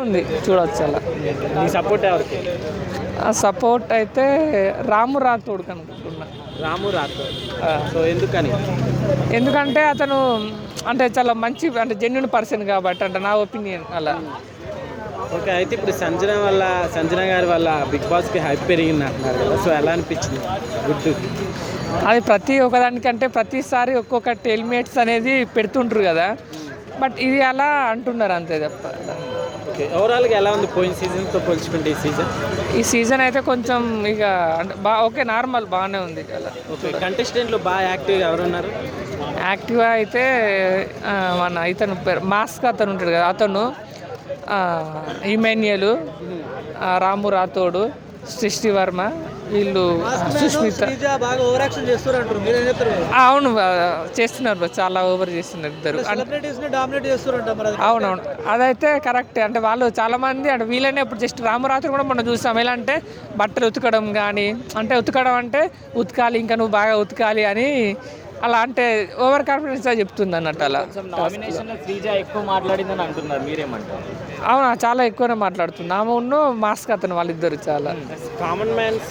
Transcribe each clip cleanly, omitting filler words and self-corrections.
ఉంది చూడవచ్చు అలా. నీ సపోర్ట్ ఎవరికి? సపోర్ట్ అయితే రాము రాథోడ్కి అనుకుంటున్నా. రాము రాథోడ్. సో ఎందుకని? ఎందుకంటే అతను అంటే చాలా మంచి అంటే జెన్యున్ పర్సన్ కాబట్టి అంటే నా ఒపీనియన్ అలా. ఓకే, అయితే ఇప్పుడు సంజన గారి వల్ల బిగ్ బాస్కి హైప్ పెరిగింది అంటున్నారు కదా, సో ఎలా అనిపించింది? గుడ్. అది ప్రతి ఒక్కదానికంటే ప్రతిసారి ఒక్కొక్క టెల్మేట్స్ అనేది పెడుతుంటారు కదా, బట్ ఇది అలా అంటున్నారు అంతే తప్ప. ఓకే, ఓవరాల్గా ఎలా ఉంది పోయిన సీజన్తో పోల్చుకుంటే ఈ సీజన్ అయితే కొంచెం ఇక అంటే ఓకే నార్మల్ బాగానే ఉంది అలా. ఓకే, కంటెస్టెంట్లు బాగా యాక్టివ్గా ఎవరున్నారు? యాక్టివ్గా అయితే మన ఇతను మాస్క్ అతను ఉంటాడు కదా, అతను ఇమాన్యుయల్, రాము రాథోడ్, సృష్టి వర్మ, వీళ్ళు సుష్మిత. అవును చేస్తున్నారు, చాలా ఓవర్ చేస్తున్నారు ఇద్దరు. అవునవును అదైతే కరెక్ట్. అంటే వాళ్ళు చాలా మంది అంటే వీళ్ళనే ఇప్పుడు జస్ట్ రామరాత్రి కూడా మనం చూసాం. ఎలా అంటే బట్టలు ఉతకడం కానీ అంటే ఉతకడం అంటే ఉతకాలి ఇంకా నువ్వు బాగా ఉతకాలి అని అలా అంటే ఓవర్ కాన్ఫిడెన్స్ చెప్తుంది అన్నట్టు. అలా ఎక్కువ మాట్లాడిందని అంటున్నారు, మీరేమంటారు? అవునా, చాలా ఎక్కువనే మాట్లాడుతుంది ఆమె ఉన్ను మాస్క్ అతను వాళ్ళిద్దరు. చాలా కామన్ మ్యాన్స్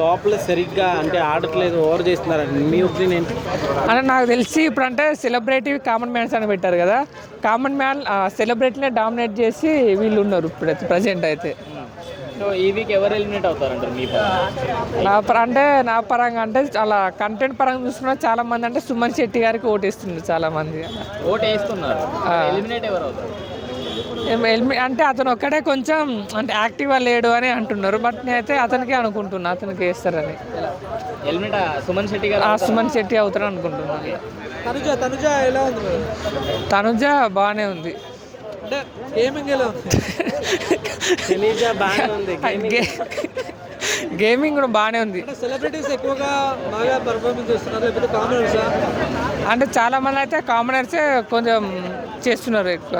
లోపల సరిగ్గా అంటే ఆడట్లేదు, ఓవర్ చేస్తున్నారండి, మీ ఒపీనియన్ ఏంటి? అంటే నాకు తెలిసి ఇప్పుడు అంటే సెలబ్రిటీ కామన్ మ్యాన్స్ అని పెట్టారు కదా, కామన్ మ్యాన్ సెలబ్రిటీనే డామినేట్ చేసి వీళ్ళు ఉన్నారు ఇప్పుడైతే ప్రజెంట్ అయితే. సో ఈ వీక్ ఎవరు ఎలిమినేట్ అవుతారంటారు మీ అంటే నా పరంగా అంటే చాలా కంటెంట్ పరంగా చూసుకున్నా చాలా మంది అంటే సుమన్ శెట్టి గారికి ఓటేస్తున్నారు చాలా మంది. ఓటు వేస్తున్నారు, ఎలిమినేట్ ఎవరు అవుతారు? అంటే అతను ఒక్కడే కొంచెం అంటే యాక్టివ్గా లేడు అని అంటున్నారు, బట్ నేనైతే అతనికే అనుకుంటున్నా అతనికి వేస్తారని. సుమన్ శెట్టి గారు సుమన్ శెట్టి అవుతారని అనుకుంటున్నాను. తనుజ బాగానే ఉంది. గేమింగ్ కూడా బాగానే ఉంది. సెలబ్రిటీస్ ఎక్కువగా బాగా పర్ఫార్మెన్స్ చేస్తున్నారు లేకపోతే కామనర్సా? అంటే చాలా మంది అయితే కామనర్సే కొంచెం చేస్తున్నారు ఎక్కువ.